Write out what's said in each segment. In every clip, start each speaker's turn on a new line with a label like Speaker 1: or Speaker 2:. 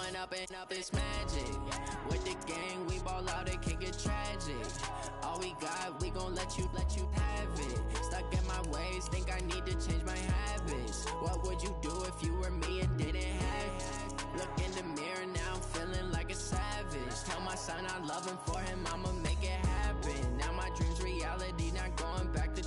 Speaker 1: going up and up, it's magic. With the gang, we ball out, it can get tragic. All we got, we gon' let you have it. Stuck in my ways, think I need to change my habits. What would you do if you were me and didn't have it? Look in the mirror, now I'm feeling like a savage. Tell my son I love him, for him I'ma make it happen. Now my dream's reality, not going back to.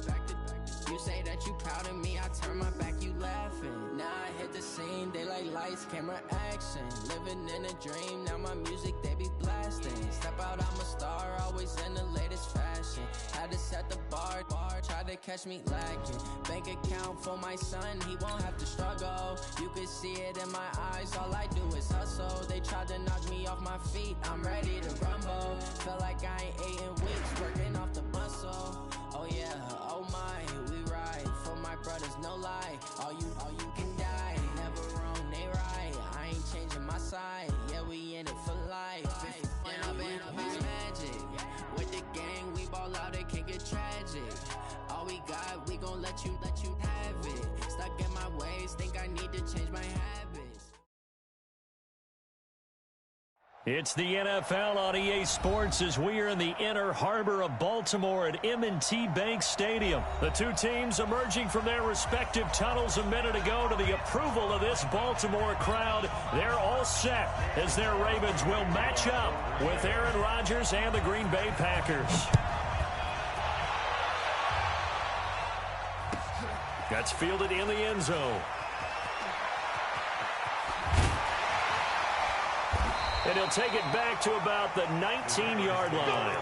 Speaker 1: You say that you proud of me, I turn my back, you laughing. Now I hit the scene, they like lights, camera, action. Living in a dream, now my music, they be blasting. Step out, I'm a star, always in the latest fashion. Had to set the bar, try to catch me lacking. Bank account for my son, he won't have to struggle. You can see it in my eyes, all I do is hustle. They tried to knock me off my feet, I'm ready to rumble. Feel like I ain't ate in weeks, working off the muscle. Oh yeah, oh my, we ride for my brothers, no lie. All you can die, never wrong, they right. I ain't changing my side, yeah, we in it for life. Up and up is magic. With the gang, we ball out, it can get tragic. All we got, we gon' let you have it. Stuck in my ways, think I need to change my habits.
Speaker 2: It's the NFL on EA Sports as we are in the inner harbor of Baltimore at M&T Bank Stadium. The two teams emerging from their respective tunnels a minute ago to the approval of this Baltimore crowd. They're all set as their Ravens will match up with Aaron Rodgers and the Green Bay Packers. That's fielded in the end zone. And he'll take it back to about the 19-yard line.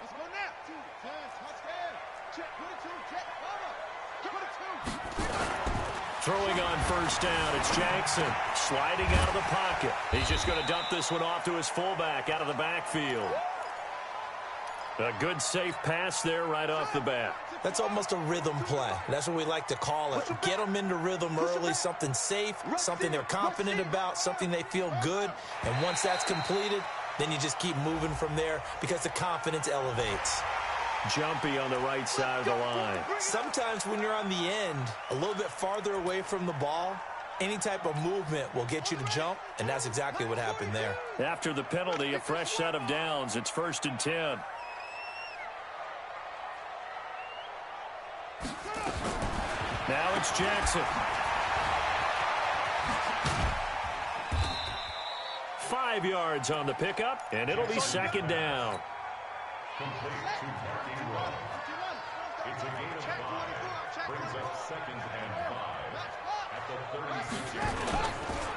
Speaker 3: Let's go now. 2 times touchdown. Check 22. Check. Cover. 22.
Speaker 2: Throwing on first down, it's Jackson sliding out of the pocket. He's just going to dump this one off to his fullback out of the backfield. A good safe pass there right off the bat.
Speaker 4: That's almost a rhythm play. That's what we like to call it. Get them into rhythm early, something safe, something they're confident about, something they feel good. And once that's completed, then you just keep moving from there because the confidence elevates.
Speaker 2: Jumpy on the right side of the line.
Speaker 4: Sometimes when you're on the end, a little bit farther away from the ball, any type of movement will get you to jump, and that's exactly what happened there.
Speaker 2: After the penalty, a fresh set of downs. It's 1st and 10. Now it's Jackson. 5 yards on the pickup, and it'll be 2nd down.
Speaker 3: Complete to Marky Rowe. It's a gain of 5. Brings up 2nd and 5 at the 36-yard line.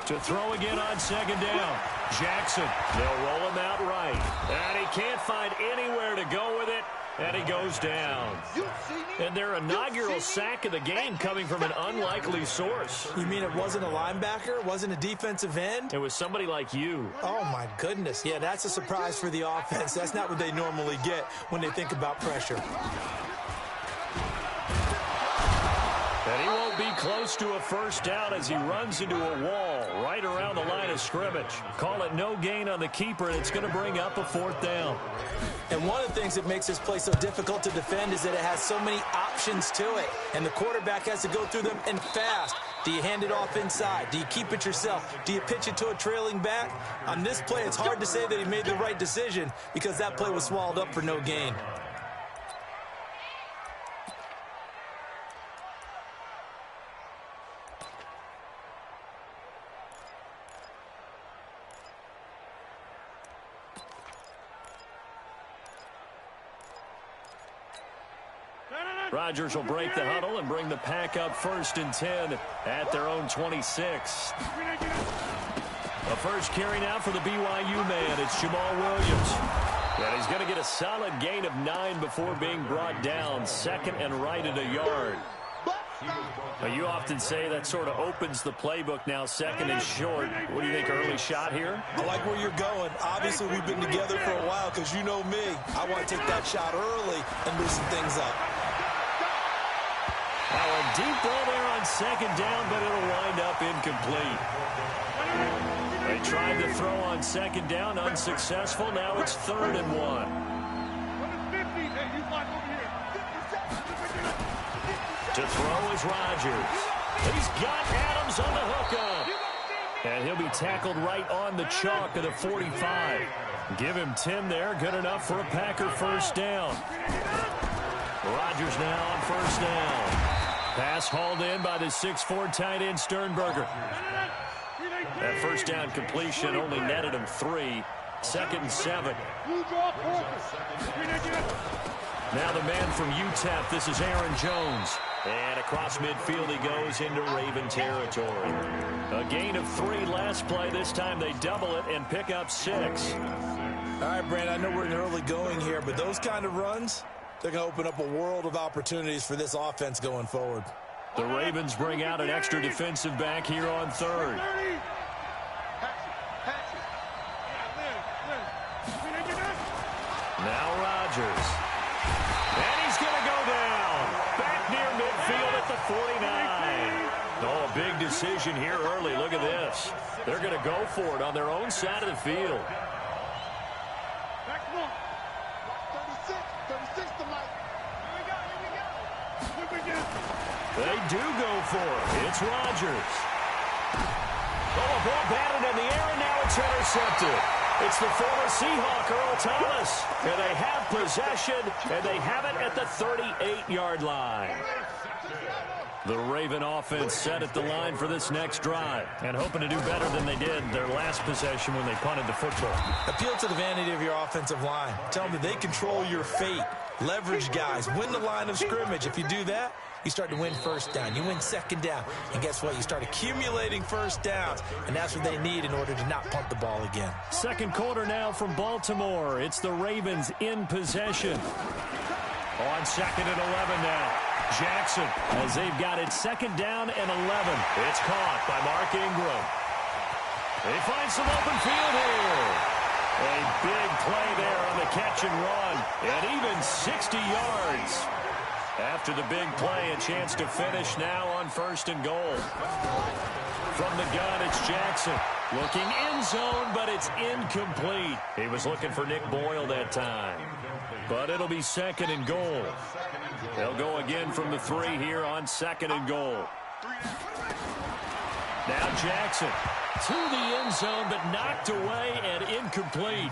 Speaker 2: To throw again on 2nd down. Jackson, they'll roll him out right. And he can't find anywhere to go with it, and he goes down. And their inaugural sack of the game coming from an unlikely source.
Speaker 4: You mean it wasn't a linebacker? It wasn't a defensive end?
Speaker 2: It was somebody like you.
Speaker 4: Oh, my goodness. Yeah, that's a surprise for the offense. That's not what they normally get when they think about pressure.
Speaker 2: And he won't be close to a first down as he runs into a wall right around the line of scrimmage. Call it no gain on the keeper, and it's going to bring up a 4th down.
Speaker 4: And one of the things that makes this play so difficult to defend is that it has so many options to it. And the quarterback has to go through them and fast. Do you hand it off inside? Do you keep it yourself? Do you pitch it to a trailing back? On this play, it's hard to say that he made the right decision because that play was swallowed up for no gain.
Speaker 2: Rodgers will break the huddle and bring the pack up 1st and 10 at their own 26. A first carry now for the BYU man. It's Jamal Williams. And he's going to get a solid gain of 9 before being brought down. 2nd and right at a yard. You often say that sort of opens the playbook now, 2nd and short. What do you think, early shot here?
Speaker 4: I like where you're going. Obviously, we've been together for a while because you know me. I want to take that shot early and loosen things up.
Speaker 2: Well, a deep ball there on second down, but it'll wind up incomplete. They tried to throw on second down, unsuccessful. Now it's 3rd and 1. To throw is Rodgers. He's got Adams on the hookup. And he'll be tackled right on the chalk of the 45. Give him 10 there. Good enough for a Packer first down. Rodgers now on first down. Pass hauled in by the 6'4" tight end Sternberger. That first down completion only netted him 3. 2nd and 7. Now the man from UTEP, this is Aaron Jones. And across midfield he goes into Raven territory. A gain of 3 last play. This time they double it and pick up 6.
Speaker 4: All right, Brandon, I know we're in early going here, but those kind of runs, they're going to open up a world of opportunities for this offense going forward.
Speaker 2: The Ravens bring out an extra defensive back here on 3rd. Now Rodgers. And he's going to go down. Back near midfield at the 49. Oh, a big decision here early. Look at this. They're going to go for it on their own side of the field. They do go for it. It's Rodgers. Oh, a ball batted in the air, and now it's intercepted. It's the former Seahawk, Earl Thomas. And they have possession, and they have it at the 38-yard line. The Raven offense set at the line for this next drive and hoping to do better than they did their last possession when they punted the football.
Speaker 4: Appeal to the vanity of your offensive line. Tell them that they control your fate. Leverage guys. Win the line of scrimmage. If you do that, you start to win first down. You win second down. And guess what? You start accumulating first downs. And that's what they need in order to not punt the ball again.
Speaker 2: Second quarter now from Baltimore. It's the Ravens in possession. On 2nd and 11 now. Jackson, as they've got it 2nd down and 11. It's caught by Mark Ingram. They find some open field here. A big play there on the catch and run. And even 60 yards. After the big play, a chance to finish now on 1st and goal. From the gun, it's Jackson. Looking end zone, but it's incomplete. He was looking for Nick Boyle that time. But it'll be 2nd and goal. They'll go again from the 3 here on 2nd and goal. Now Jackson to the end zone, but knocked away and incomplete.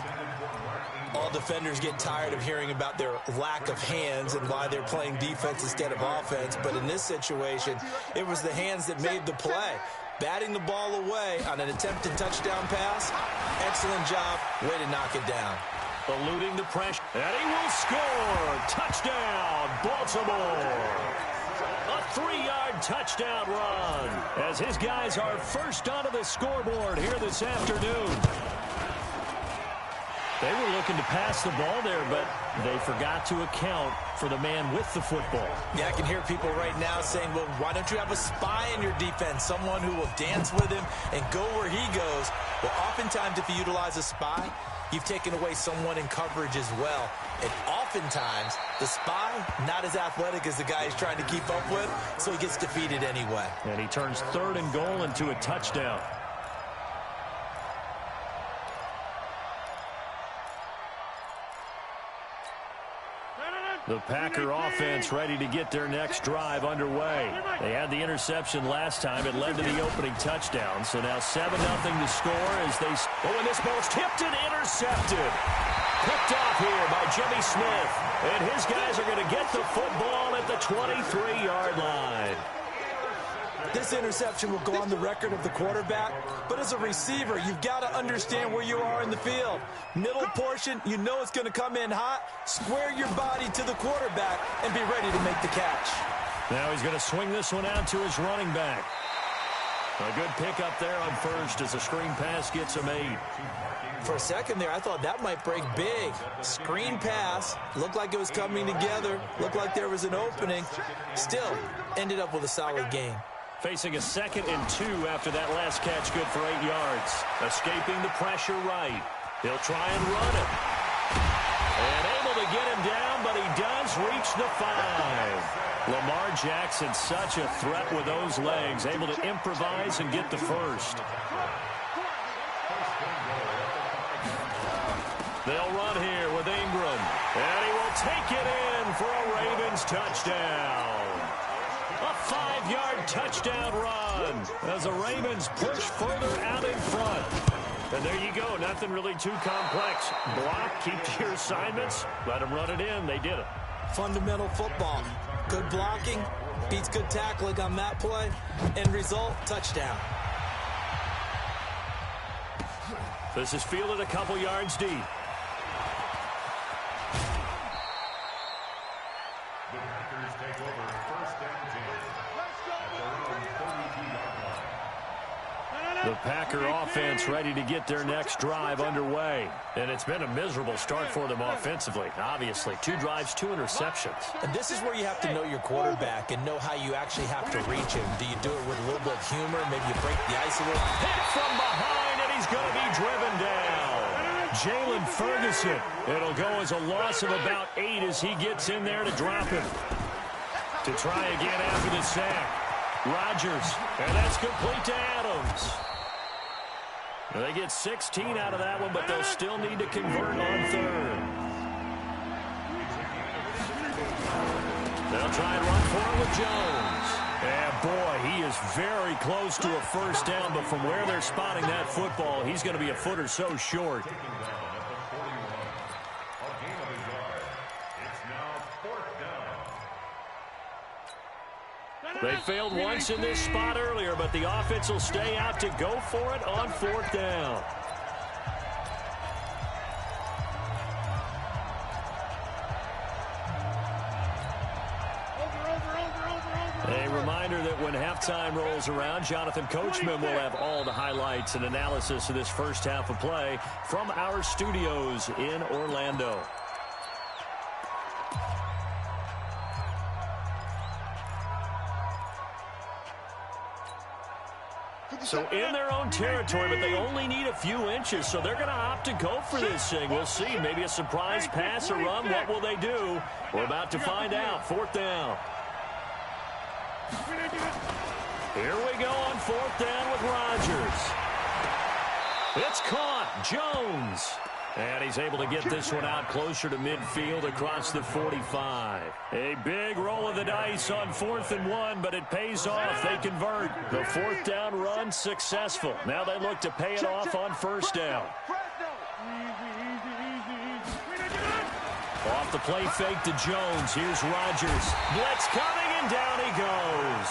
Speaker 4: All defenders get tired of hearing about their lack of hands and why they're playing defense instead of offense. But in this situation, it was the hands that made the play. Batting the ball away on an attempted touchdown pass. Excellent job. Way to knock it down.
Speaker 2: Eluding the pressure. And he will score. Touchdown, Baltimore. A 3-yard touchdown run as his guys are first onto the scoreboard here this afternoon. They were looking to pass the ball there, but they forgot to account for the man with the football.
Speaker 4: Yeah, I can hear people right now saying, well, why don't you have a spy in your defense, someone who will dance with him and go where he goes? Well, oftentimes if you utilize a spy, you've taken away someone in coverage as well. And oftentimes, the spy, not as athletic as the guy he's trying to keep up with, so he gets defeated anyway.
Speaker 2: And he turns 3rd and goal into a touchdown. The Packer offense ready to get their next drive underway. They had the interception last time. It led to the opening touchdown. So now 7-0 to score as they... Oh, and this ball's tipped and intercepted. Picked off here by Jimmy Smith. And his guys are going to get the football at the 23-yard line.
Speaker 4: This interception will go on the record of the quarterback, but as a receiver, you've got to understand where you are in the field. Middle portion, you know it's going to come in hot. Square your body to the quarterback and be ready to make the catch.
Speaker 2: Now he's going to swing this one out to his running back. A good pickup there on first as a screen pass gets him 8.
Speaker 4: For a second there, I thought that might break big. Screen pass, looked like it was coming together, looked like there was an opening. Still, ended up with a solid gain.
Speaker 2: Facing a 2nd and 2 after that last catch, good for 8 yards. Escaping the pressure right. He'll try and run it. And able to get him down, but he does reach the 5. Lamar Jackson, such a threat with those legs, able to improvise and get the first. They'll run here with Ingram, and he will take it in for a Ravens touchdown. A 5-yard touchdown run as the Ravens push further out in front. And there you go, nothing really too complex. Block, keep to your assignments, let them run it in. They did it.
Speaker 4: Fundamental football. Good blocking beats good tackling on that play. End result, touchdown.
Speaker 2: This is fielded a couple yards deep.
Speaker 3: The Packers take over first down 10 at their own 32-yard line.
Speaker 2: The Packer offense ready to get their next drive underway. And it's been a miserable start for them offensively. Obviously, 2 drives, 2 interceptions.
Speaker 4: And this is where you have to know your quarterback and know how you actually have to reach him. Do you do it with a little bit of humor? Maybe you break the ice a little?
Speaker 2: Hit from behind, and he's going to be driven down. Jalen Ferguson. It'll go as a loss of about 8 as he gets in there to drop him. To try again after the sack. Rodgers, and that's complete to Adams. They get 16 out of that one, but they'll still need to convert on third. They'll try and run for it with Jones. And boy, he is very close to a first down, but from where they're spotting that football, he's going to be a foot or so short. They failed once in this spot earlier, but the offense will stay out to go for it on 4th down. A reminder that when halftime rolls around, Jonathan Coachman will have all the highlights and analysis of this first half of play from our studios in Orlando. So in their own territory, but they only need a few inches, so they're going to opt to go for this thing. We'll see. Maybe a surprise pass or run. What will they do? We're about to find out. 4th down. Here we go on 4th down with Rodgers. It's caught. Jones. And he's able to get this one out closer to midfield across the 45. A big roll of the dice on 4th and 1, but it pays off. They convert. The 4th down run successful. Now they look to pay it off on 1st down. Off the play fake to Jones. Here's Rodgers. Blitz coming, and down he goes.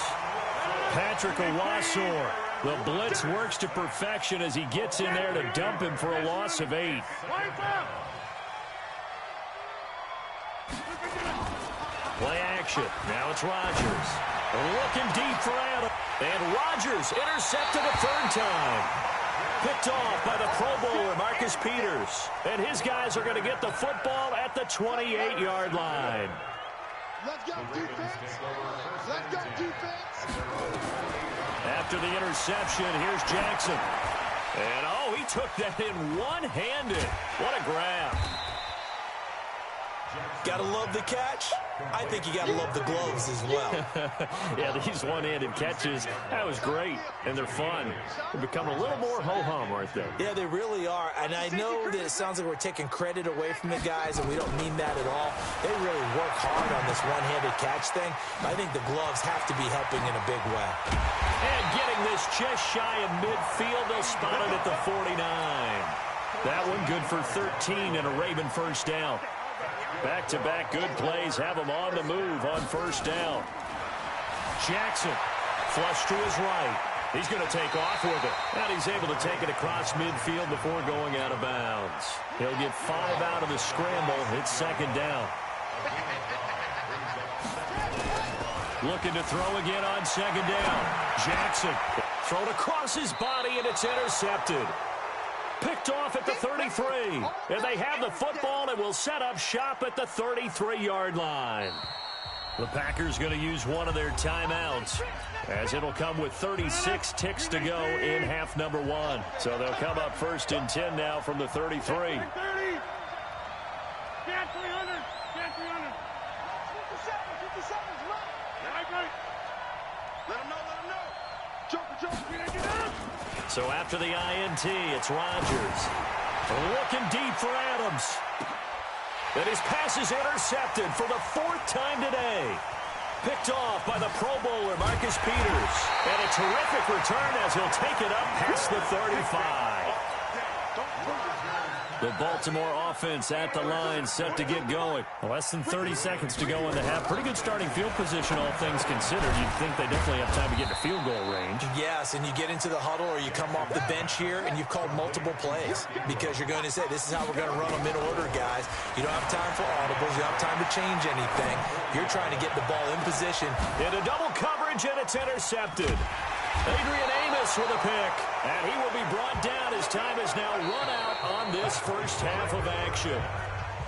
Speaker 2: Patrick Owasor. The blitz works to perfection as he gets in there to dump him for a loss of 8. Play action. Now it's Rodgers. Looking deep for Adams. And Rodgers intercepted a 3rd time. Picked off by the Pro Bowler, Marcus Peters. And his guys are going to get the football at the 28-yard line.
Speaker 5: Let's go, defense. Let's go, defense.
Speaker 2: After the interception, here's Jackson. And, oh, he took that in one-handed. What a grab.
Speaker 4: Gotta love the catch. I think you gotta love the gloves as well.
Speaker 2: Yeah, these one-handed catches, that was great, and they're fun. They become a little more ho-hum, aren't they?
Speaker 4: Yeah, they really are, and I know that it sounds like we're taking credit away from the guys, and we don't mean that at all. They really work hard on this one-handed catch thing. I think the gloves have to be helping in a big way.
Speaker 2: And getting this just shy of midfield, they'll spot it at the 49. That one good for 13 and a Raven first down. Back-to-back good plays have him on the move on 1st down. Jackson, flush to his right. He's going to take off with it. And he's able to take it across midfield before going out of bounds. He'll get 5 out of the scramble. It's 2nd down. Looking to throw again on 2nd down. Jackson, thrown across his body, and it's intercepted. Picked off at the 33. And they have the football and will set up shop at the 33-yard line. The Packers going to use one of their timeouts, as it'll come with 36 ticks to go in half number 1. So they'll come up 1st and 10 now from the 33.
Speaker 5: Let him know. Joker.
Speaker 2: So after the INT, it's Rodgers. Looking deep for Adams. And his pass is intercepted for the 4th time today. Picked off by the Pro Bowler, Marcus Peters. And a terrific return as he'll take it up past the 35. The Baltimore offense at the line, set to get going.
Speaker 6: Less than 30 seconds to go in the half. Pretty good starting field position, all things considered. You'd think they definitely have time to get to field goal range.
Speaker 4: Yes, and you get into the huddle or you come off the bench here and you've called multiple plays because you're going to say, this is how we're going to run them in order, guys. You don't have time for audibles. You don't have time to change anything. You're trying to get the ball in position.
Speaker 2: Into double coverage, and it's intercepted. Adrian Amos with a pick, and he will be brought down as time has now run out on this first half of action.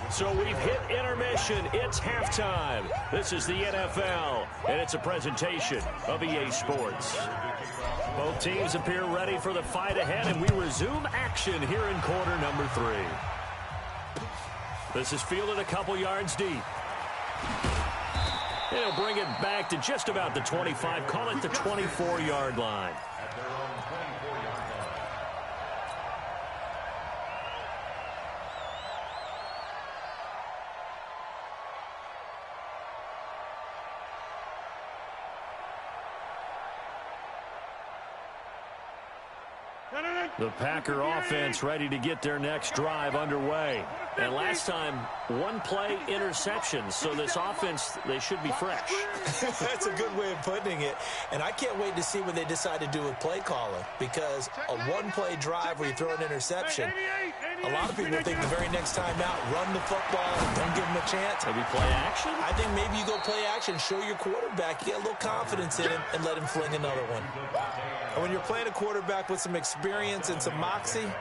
Speaker 2: So we've hit intermission. It's halftime. This is the NFL, and it's a presentation of EA Sports. Both teams appear ready for the fight ahead, and we resume action here in quarter number 3. This is fielded a couple yards deep. He'll bring it back to just about the 25. Call it the 24-yard line.
Speaker 3: At their own 24-yard line.
Speaker 2: The Packer offense ready to get their next drive underway. And last time, 1-play interception. So this offense, they should be fresh.
Speaker 4: That's a good way of putting it. And I can't wait to see what they decide to do with play calling. Because a 1-play drive where you throw an interception, a lot of people think the very next time out, run the football and don't give them a chance.
Speaker 2: Maybe play action?
Speaker 4: I think maybe you go play action, show your quarterback, get a little confidence in him, and let him fling another one. And when you're playing a quarterback with some experience and some moxie,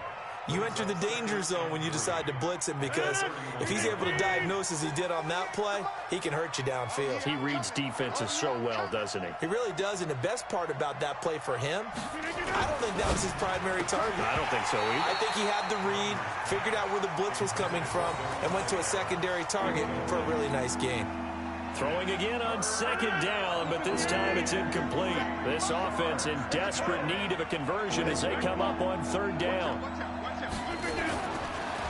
Speaker 4: you enter the danger zone when you decide to blitz him, because if he's able to diagnose as he did on that play, he can hurt you downfield.
Speaker 2: He reads defenses so well, doesn't he?
Speaker 4: He really does, and the best part about that play for him, I don't think that was his primary target.
Speaker 2: I don't think so either.
Speaker 4: I think he had the read, figured out where the blitz was coming from, and went to a secondary target for a really nice game.
Speaker 2: Throwing again on 2nd down, but this time it's incomplete. This offense in desperate need of a conversion as they come up on 3rd down.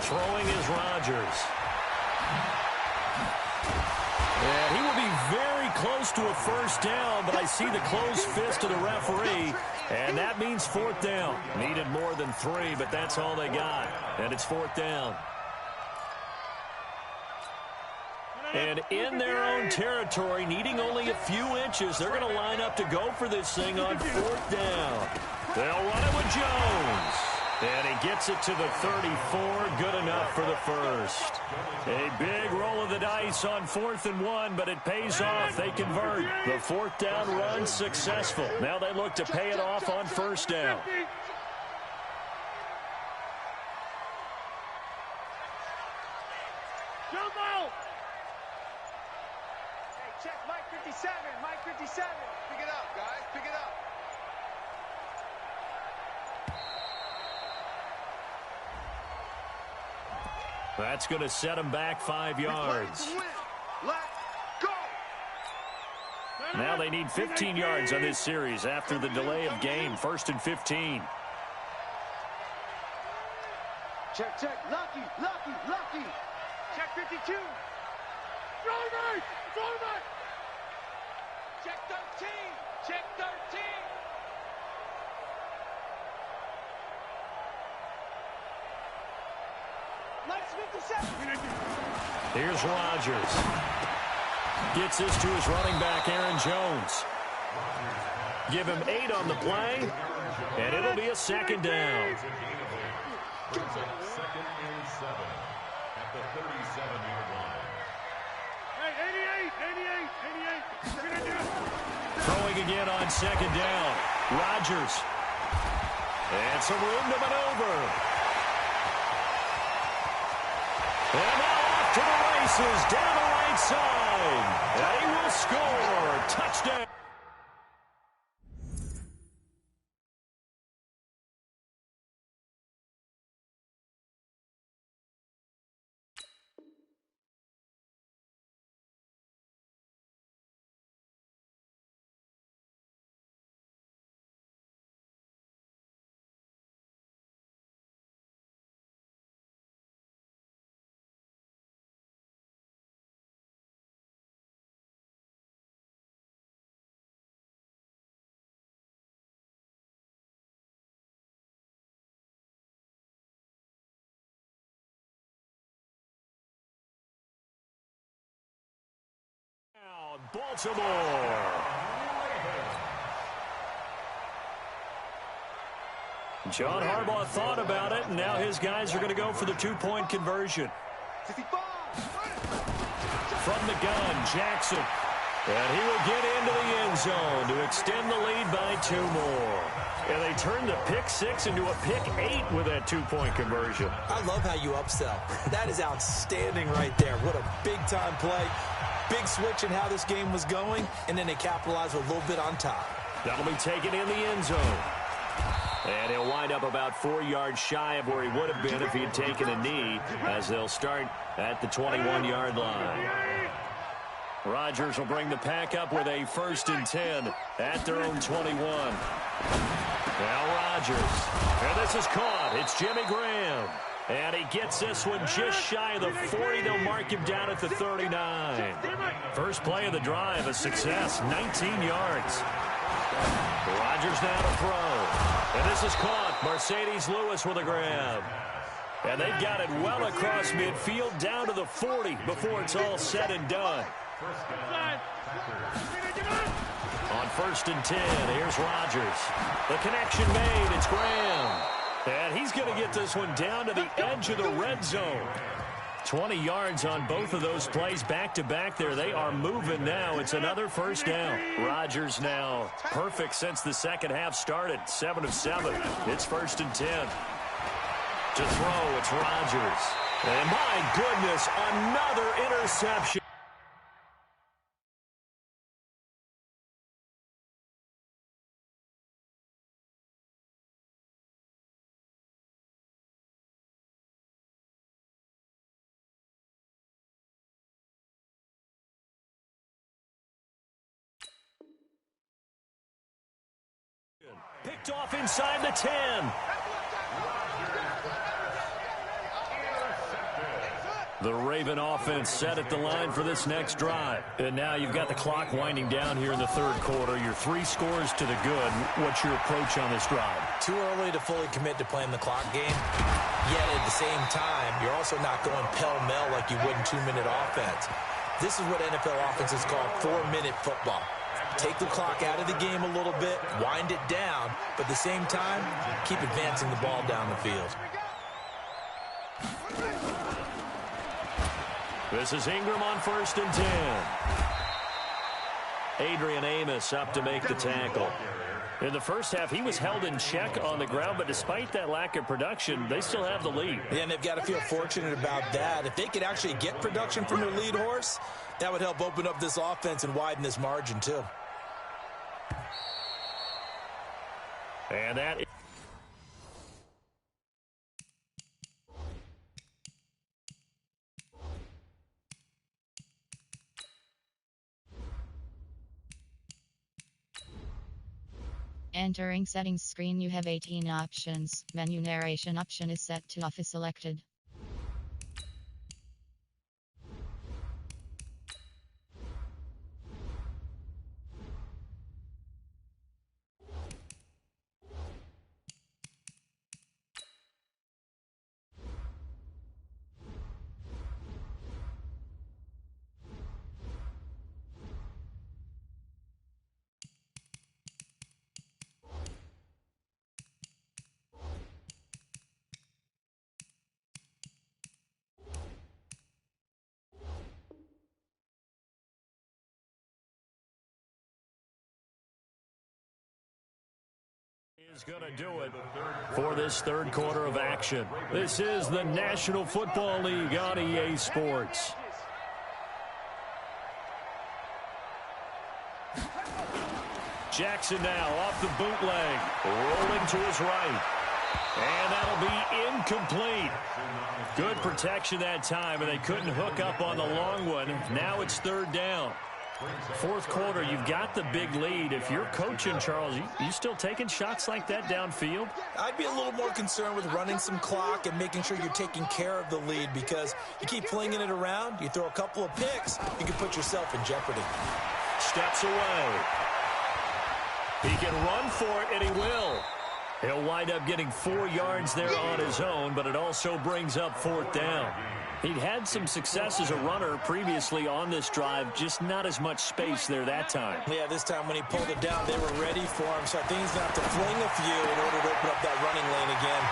Speaker 2: Throwing is Rodgers. And he will be very close to a 1st down, but I see the closed fist of the referee, and that means 4th down. Needed more than 3, but that's all they got, and it's 4th down. And in their own territory, needing only a few inches, they're going to line up to go for this thing on 4th down. They'll run it with Jones. And he gets it to the 34. Good enough for the 1st. A big roll of the dice on 4th and 1, but it pays off. They convert. The 4th down run successful. Now they look to pay it off on 1st down.
Speaker 5: Check Mike 57, Mike 57. Pick it up, guys, pick it up.
Speaker 2: That's going to set him back 5 yards.
Speaker 5: Let go.
Speaker 2: Now they need 15 yards on this series after the delay of game. 1st and 15.
Speaker 5: Check. Lucky. Check 52. Throw it. Check 13. Mike's 57.
Speaker 2: Here's Rodgers. Gets this to his running back, Aaron Jones. Give him 8 on the play, and it'll be a 2nd down.
Speaker 3: Brings up 2nd and 7 at the 37-yard line.
Speaker 5: Hey, 88.
Speaker 2: Throwing again on 2nd down. Rodgers. And some room to maneuver. And now off to the races down the right side. And he will score. Touchdown. Baltimore. John Harbaugh thought about it, and now his guys are going to go for the two-point conversion. From the gun, Jackson. And he will get into the end zone to extend the lead by 2 more. And they turned the pick 6 into a pick 8 with that two-point conversion.
Speaker 4: I love how you upsell. That is outstanding right there. What a big-time play. Big switch in how this game was going, and then they capitalized with a little bit on top.
Speaker 2: That'll be taken in the end zone. And he'll wind up about 4 yards shy of where he would have been if he had taken a knee, as they'll start at the 21-yard line. Rodgers will bring the pack up with a 1st and 10 at their own 21. Now Rodgers. And this is caught. It's Jimmy Graham. And he gets this one just shy of the 40. They'll mark him down at the 39. First play of the drive, a success, 19 yards. Rodgers now to throw. And this is caught. Mercedes Lewis with a grab. And they've got it well across midfield down to the 40 before it's all said and done. On 1st and 10, here's Rodgers. The connection made. It's Graham. And he's going to get this one down to the edge of the red zone. 20 yards on both of those plays back-to-back there. They are moving now. It's another 1st down. Rodgers now perfect since the second half started. 7 of 7. It's 1st and 10. To throw, it's Rodgers. And my goodness, another interception. Picked off inside the 10. The Raven offense set at the line for this next drive. And now you've got the clock winding down here in the 3rd quarter. You're 3 scores to the good. What's your approach on this drive?
Speaker 4: Too early to fully commit to playing the clock game. Yet at the same time, you're also not going pell-mell like you would in 2-minute offense. This is what NFL offenses call 4-minute football. Take the clock out of the game a little bit, wind it down, but at the same time, keep advancing the ball down the field.
Speaker 2: This is Ingram on 1st and 10. Adrian Amos up to make the tackle. In the first half, he was held in check on the ground, but despite that lack of production, they still have the lead.
Speaker 4: Yeah, and they've got to feel fortunate about that. If they could actually get production from their lead horse, that would help open up this offense and widen this margin, too.
Speaker 2: And that is
Speaker 7: Entering settings screen, you have 18 options. Menu narration option is set to off is selected.
Speaker 2: is going to do it for this 3rd quarter of action. This is the National Football League on EA Sports. Jackson now off the bootleg, rolling to his right. And that'll be incomplete. Good protection that time, and they couldn't hook up on the long one. Now it's 3rd down. 4th quarter, you've got the big lead. If you're coaching, Charles, you still taking shots like that downfield?
Speaker 4: I'd be a little more concerned with running some clock and making sure you're taking care of the lead, because you keep flinging it around, you throw a couple of picks, you can put yourself in jeopardy.
Speaker 2: Steps away. He can run for it, and he will. He'll wind up getting 4 yards there on his own, but it also brings up 4th down. He'd had some success as a runner previously on this drive, just not as much space there that time.
Speaker 4: Yeah, this time when he pulled it down, they were ready for him, so I think he's going to have to fling a few in order to open up that running lane again.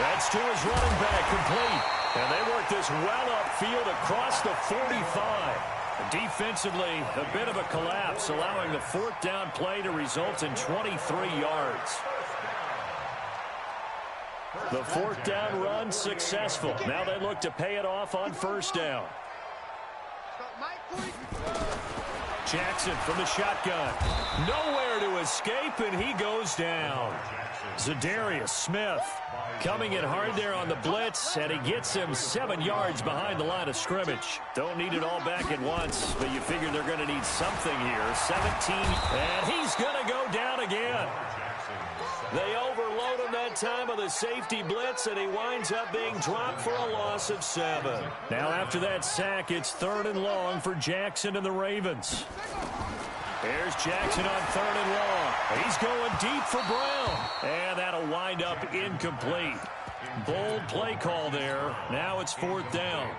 Speaker 2: That's to his running back, complete. And they work this well upfield across the 45. Defensively, a bit of a collapse, allowing the fourth down play to result in 23 yards. The fourth down run successful. Now they look to pay it off on first down. Jackson from the shotgun. Nowhere to escape, and he goes down. Zadarius Smith coming in hard there on the blitz, and he gets him 7 yards behind the line of scrimmage. Don't need it all back at once, but you figure they're going to need something here. 17, and he's going to go down again. They overload him that time of the safety blitz, and he winds up being dropped for a loss of 7. Now after that sack, it's 3rd and long for Jackson and the Ravens. Here's Jackson on 3rd and long. He's going deep for Brown, and that'll wind up incomplete. Bold play call there. Now it's 4th down.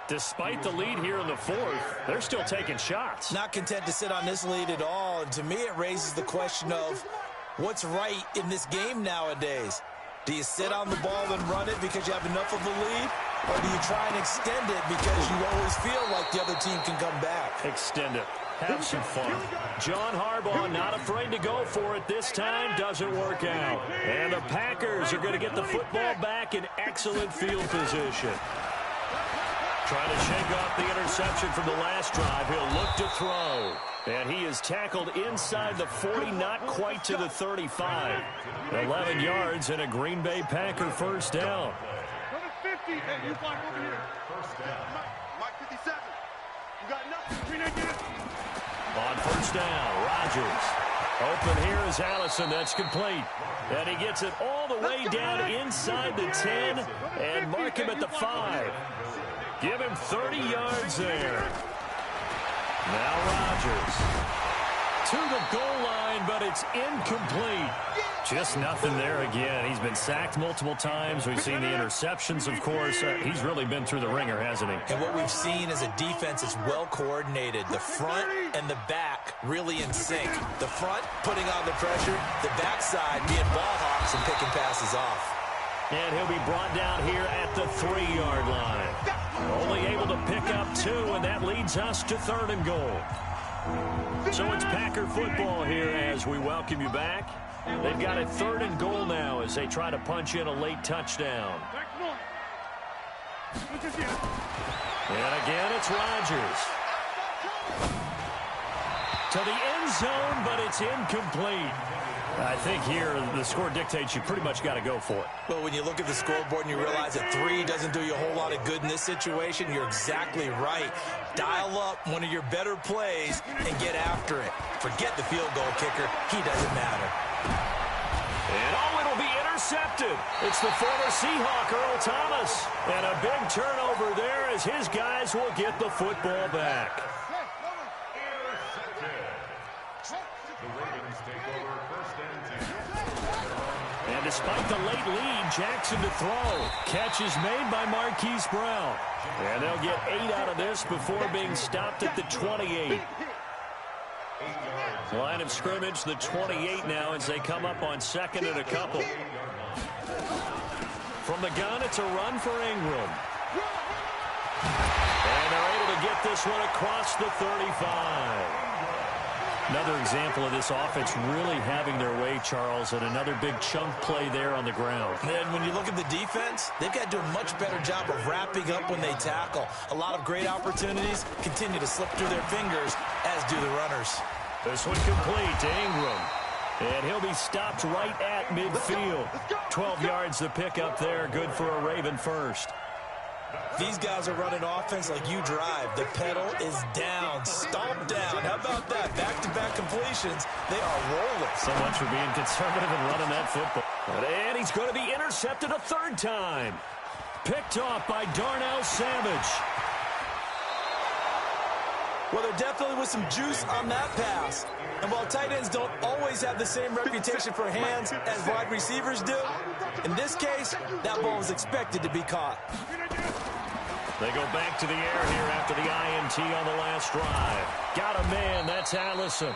Speaker 2: Despite the lead here in the 4th, they're still taking shots.
Speaker 4: Not content to sit on this lead at all, and to me it raises the question of what's right in this game nowadays. Do you sit on the ball and run it because you have enough of the lead? Or do you try and extend it because you always feel like the other team can come back?
Speaker 2: Extend it. Have some fun. John Harbaugh not afraid to go for it this time. Doesn't work out. And the Packers are going to get the football back in excellent field position. Trying to shake off the interception from the last drive. He'll look to throw. And he is tackled inside the 40, not quite to the 35. 11 yards and a Green Bay Packer first down.
Speaker 5: Number 50. Hey, you block over here. First down. Mike 57. You got nothing.
Speaker 2: On first down, Rodgers. Open here is Allison. That's complete. And he gets it all the way down inside the 10 and mark him at the 5. Give him 30 yards there. Now Rodgers to the goal line, but it's incomplete. Just nothing there again. He's been sacked multiple times. We've seen the interceptions, of course. He's really been through the ringer, hasn't he?
Speaker 4: And what we've seen is a defense that's well coordinated. The front and the back really in sync. The front putting on the pressure, the backside being ball hawks and picking passes off.
Speaker 2: And he'll be brought down here at the 3-yard line. Only able to pick up 2, and that leads us to 3rd and goal. So it's Packer football here as we welcome you back. They've got a 3rd and goal now as they try to punch in a late touchdown. And again, it's Rodgers. To the end zone, but it's incomplete. I think here the score dictates you pretty much got to go for it.
Speaker 4: Well, when you look at the scoreboard and you realize that 3 doesn't do you a whole lot of good in this situation, you're exactly right. Dial up one of your better plays and get after it. Forget the field goal kicker. He doesn't matter.
Speaker 2: And it'll be intercepted. It's the former Seahawk, Earl Thomas. And a big turnover there as his guys will get the football back. And despite the late lead, Jackson to throw. Catch is made by Marquise Brown. And they'll get 8 out of this before being stopped at the 28. Line of scrimmage, the 28 now as they come up on 2nd and a couple. From the gun, it's a run for Ingram. And they're able to get this one across the 35. Another example of this offense really having their way, Charles, and another big chunk play there on the ground.
Speaker 4: And when you look at the defense, they've got to do a much better job of wrapping up when they tackle. A lot of great opportunities continue to slip through their fingers, as do the runners.
Speaker 2: This one complete to Ingram. And he'll be stopped right at midfield. 12 yards to pick up there. Good for a Raven first.
Speaker 4: These guys are running offense like you drive. The pedal is down, stomp down. How about that? Back-to-back completions. They are rolling.
Speaker 2: So much for being conservative and running that football. And he's going to be intercepted a 3rd time. Picked off by Darnell Savage.
Speaker 4: Well, there definitely was some juice on that pass. And while tight ends don't always have the same reputation for hands as wide receivers do, in this case, that ball was expected to be caught.
Speaker 2: They go back to the air here after the INT on the last drive. Got a man. That's Allison.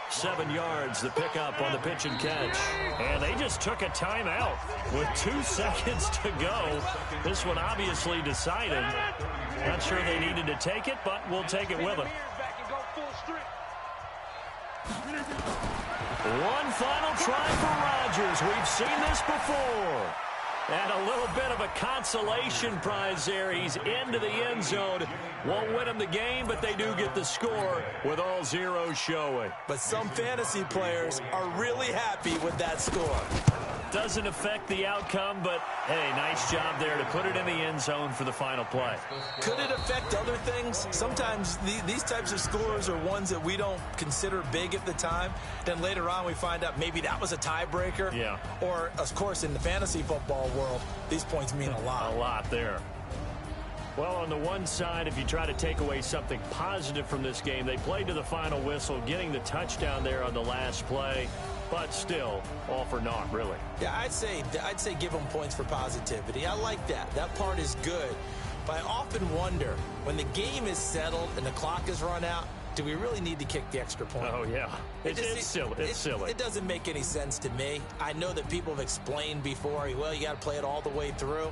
Speaker 2: 7 yards, the pickup on the pitch and catch. And they just took a timeout with 2 seconds to go. This one obviously decided. Not sure they needed to take it, but we'll take it with them. One final try for Rodgers. We've seen this before. And a little bit of a consolation prize there. He's into the end zone. Won't win him the game, but they do get the score with all zeros showing.
Speaker 4: But some fantasy players are really happy with that score.
Speaker 2: Doesn't affect the outcome, but, hey, nice job there to put it in the end zone for the final play.
Speaker 4: Could it affect other things? Sometimes these types of scores are ones that we don't consider big at the time. Then later on we find out maybe that was a tiebreaker.
Speaker 2: Yeah.
Speaker 4: Or, of course, in the fantasy football world, these points mean a lot.
Speaker 2: A lot there. Well, on the one side, if you try to take away something positive from this game, they played to the final whistle, getting the touchdown there on the last play. But still, all for naught, really.
Speaker 4: Yeah, I'd say give them points for positivity. I like that. That part is good. But I often wonder, when the game is settled and the clock is run out, do we really need to kick the extra point?
Speaker 2: Oh, yeah. It's silly. It's silly.
Speaker 4: It doesn't make any sense to me. I know that people have explained before, well, you got to play it all the way through.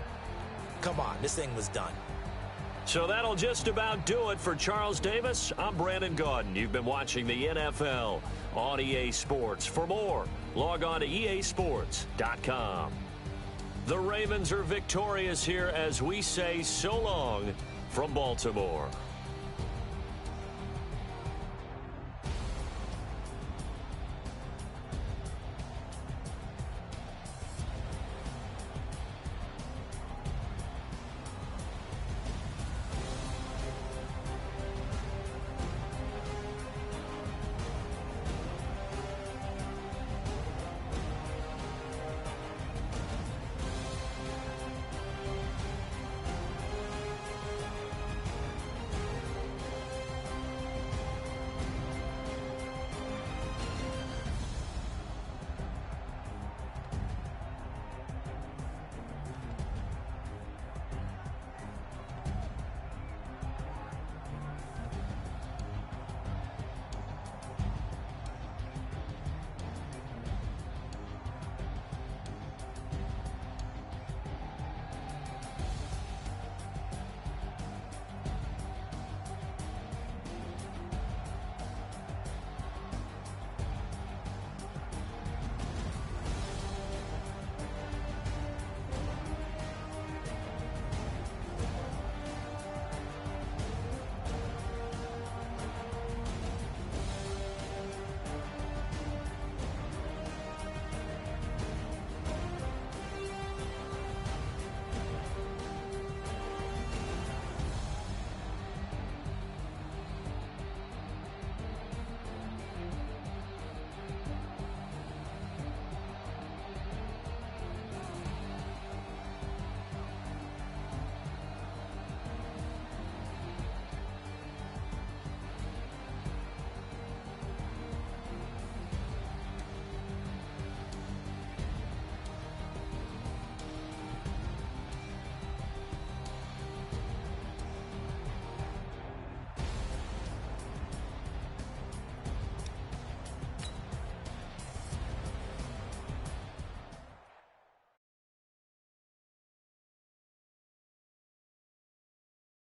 Speaker 4: Come on, this thing was done.
Speaker 2: So that'll just about do it for Charles Davis. I'm Brandon Gaudin. You've been watching the NFL on EA Sports. For more, log on to easports.com. The Ravens are victorious here as we say so long from Baltimore.